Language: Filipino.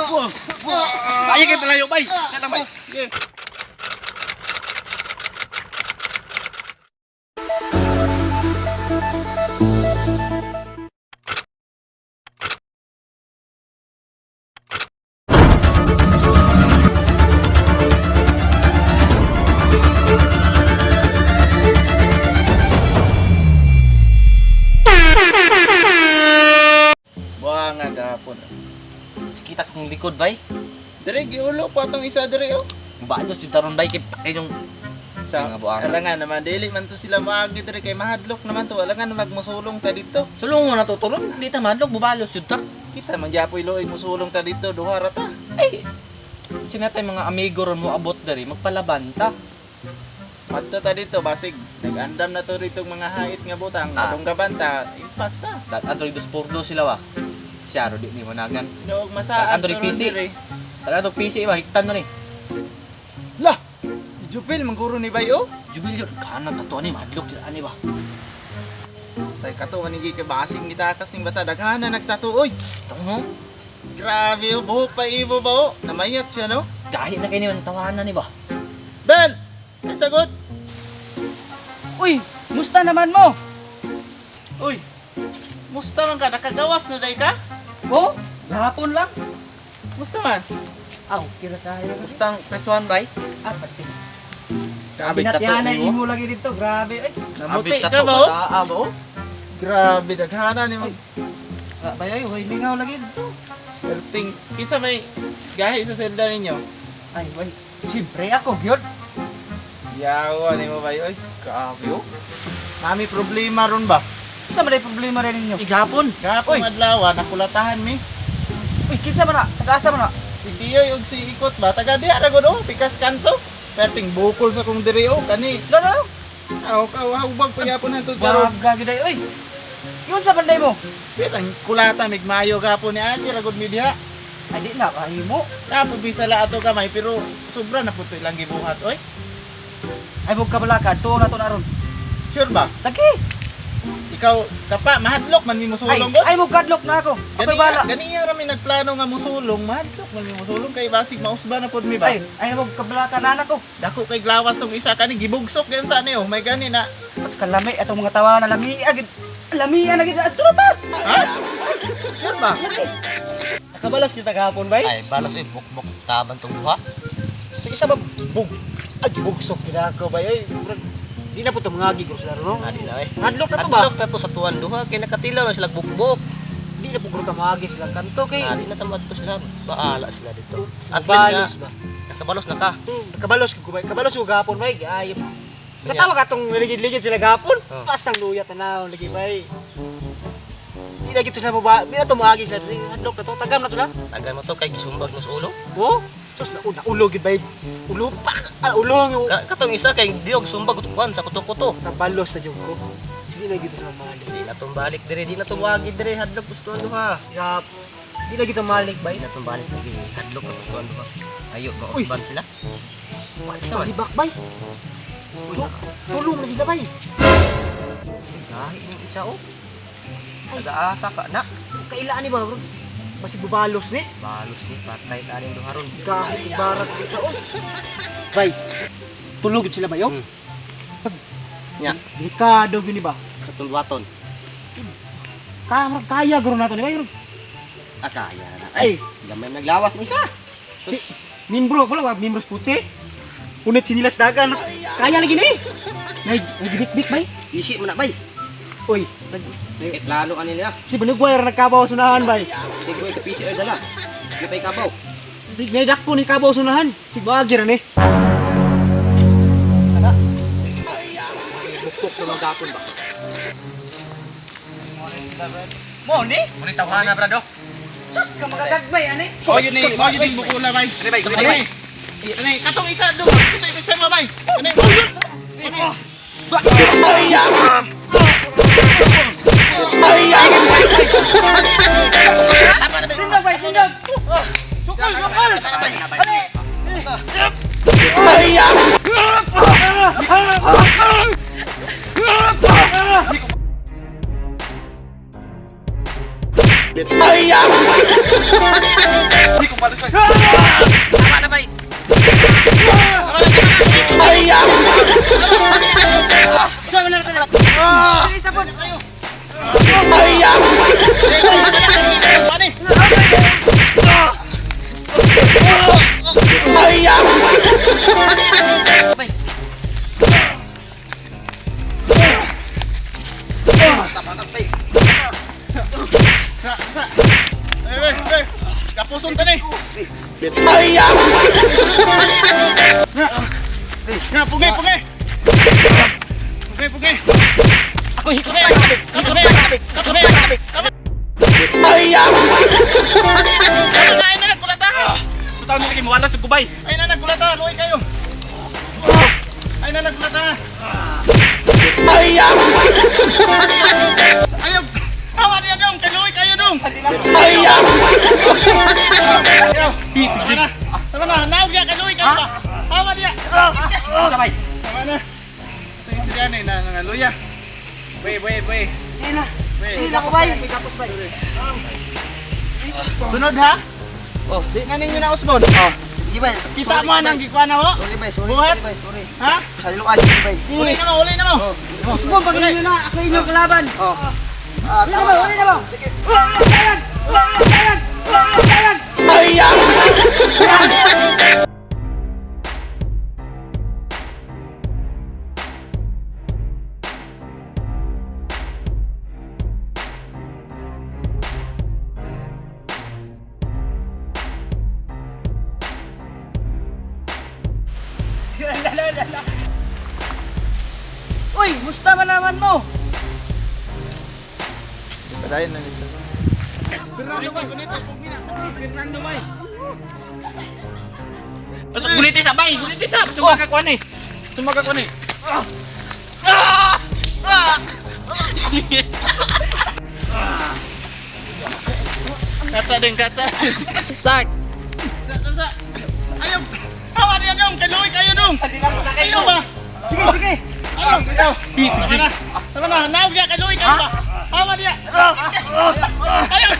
Ayo kayo palayo, bay. Katang bay. Buanga gapon. Kita sa kong likod, bay. Dire giulo pa tong isa dire oh. Balos yung taron, bay. Kaya yung Sa mga buangan. alangan naman dili man to sila maagi dire kay mahadlok naman to. Alangan magmusulong ta dito. sulong mo na tutulong. Di ta madlog, bubalos yun ta. Kita man gyapoy loy musulong ta dito duha ra ta. Ay, sinatay mga amigo ron mo abot dari, magpalaban ta. Madto ta dito basig nag-andam na to dito mga hait nga butang. Adong gabanta, impas ta. Android 2x2 sila wa. Siya ro di ni managan. Noog masaan Android to ron PC. dire. Tara to PC ba hiktan no ni. Lah, Jupil mangguro ni bayo. Jubil yun, kanan tato ni madlog sila ani ba. Tay kato man gi kay basig ni takas ning bata daghana nagtato oy. Tango, Grabe oh, buhok pa ibo ba oh. Namayat siya no. gahi na kay ni man tawanan ni ba. Ben, ay sagot. Uy, musta naman mo? Uy, musta man ka? Nakagawas na day ka? Oh, gahapon lang. Musta man? Aw, kira tayo. Mustang press 1 bay. Ah, pati. Grabe Binatyanan tato imo lagi dito, grabe. Ay, Namuti ka ba oh? Ba oh? Grabe, daghana ni mo. bayoy, hoy, lingaw lagi dito. Perting, kinsa may gahi sa selda ninyo? Ay, wait. Siyempre ako, gyud. Yawa ni mo ba oy? Grabe oh. Nami problema ron ba? Sa man problema rin ninyo? Igapon. Gapong Uy. adlaw, nakulatahan mi. Uy, kinsa man na? Taga-asa man na? Si Tiyoy ug si Ikot ba? Taga diha ra gud oh, pikas kanto. Perting bukol sa kong diri oh, kani. Lolo, Aw, hubag pa yapon hantud karon. baga gyud ay. Uy, yun sa banday mo? Pitang kulata migmayo gapon ni Agi ra gud mi diha. Ay, di na, ay mo. Napo bisala ato kamay pero sobra na puto ilang gibuhat oy. Ay, huwag ka balakad. Tuwa na to na ron. Sure ba? Lagi. Ikaw kapa mahadlok man mi Ay, musulong gud. ay mo kadlok na ako. Ako'y bala. Gani ra mi nagplano nga musulong, mahadlok man mi musulong kay basig mausba na pud mi ba. Ay mo kabalaka na ko. Dako kay glawas tong isa kani gibugsok gyud ta ni oh, may gani na. At kalami atong mga tawa na lami agad. Lami na gid ato ta. Ha? Sure ba? Nakabalas kita gahapon bay. Ay, balos bukbok taban tong duha. Sige sa bug. Ay bugsok gid ako bay. Ay, di na po to mga gigos na ron. Adi na eh. Hadlok na to ba? Adlok na to sa tuwan duha kay nakatilaw na sila bukbok. Di na po guro ka mga silang kanto kay. Adi na tamad to sila. Baala sila dito. At least Balos nga ba? nakabalos na ka. Nakabalos ko bay. Kabalos ko gahapon bay. Ay. Katawa ka tong ligid-ligid sila gahapon. Oh. Pas nang luya tanaw lagi bay. Di na gito sila mo ba? Di na to mga sila. Hadlok na to. Tagam na to na. Tagan mo to kay gisumbag mo sa ulo. Oh. Tapos na ulo gid bay. Ulo pa. Ulo yung Katong isa kay diog sumbag utukan sa kuto-kuto. kabalos sa jug ko. Di na gito na malik. Di na tumbalik dire, di na tuwagi dire hadlok gusto duha. Yap. Di na gito malik bay. Di na tumbalik lagi hadlok na gusto duha. Ayo ba Uy. usban sila? Ito, di bak bay. Tulong na sila bay. Gahi yung isa oh. Nag-aasa ka na. Kailaan ni ba bro? Basi bubalos ni. Balos ni patay ta rin duha ron. Kahit ibarat isa oh. Bay. Tulog sila ba yo? Nya, Delikado gini ba? katulwaton. Kaya garo nato ni bay. Akaya na. Ay, Gamay naglawas ni isa. di, mimbro ko lang, mimbros putse. Unit sinilas dagan. Kaya lagi ni. Nagibit-bit bay. Isi mo na bay. Uy, Kay plano ani nila. si Banugway nagkabaw sunahan bay. Sigoy ka PCR dala. Di pay kabaw. May dakpo ni kabaw sunahan. Si Bagir ni. Buktok naman gapon ba? Mo ni? Muni tawhana brado. Sus ka magagagbay ani. Oh, yun ni, mo yun bukula bay. Kani bay, kani Kani. bay. Kani, katong isa do. Kita ibig sa bay. Kani. Kani. Sindog bay, sindog. Sukol, sukol. Ani. Hindi ko Tama na, bay. Sama na natin. Isa po. Pani. Bay. Kapuson ka ni. Nga, pugay. Pugay. Ako hikot Pugay. bay. Ay na nagkulata. Taon nila kay muwala sa kubay. Ay na nagkulata. Luwi kayo. Ay na nagkulata. Ayaw. Hawa niya dong. Kaluwi kayo dong. Ayaw. Tama na. Naog niya. Kaluwi kayo ba? Hawa niya. Sabay. Tama na. Ito yung siya na nangaluya. Wey. Ina. Wey. Ina ko bay. Kapos bay. Sunod ha? Oh. Di nga ninyo na usbon. Oh. Sige bay. Kita mo nang gikuha na ho? Sorry bay. Buhat? Sorry. Ha? Sa iluan sige bay. Huli na mo. Usbong pag ninyo na ako inyong kalaban. Oh. Huli na mo. Sige. Uy, musta ba naman mo? Padayon na nito. Fernando bay. Guniti sabay, guniti sa. Sumaga ko ni. Sumaga ko ni. Kaca din, kaca. Sak. Kaca. Ayaw. Hawa niya dong. Kaluwi kayo dong. Ayaw ba? Sige. Ayaw. Tama na. Naog niya. Kaluwi kayo ba? Hawa niya. Ayaw.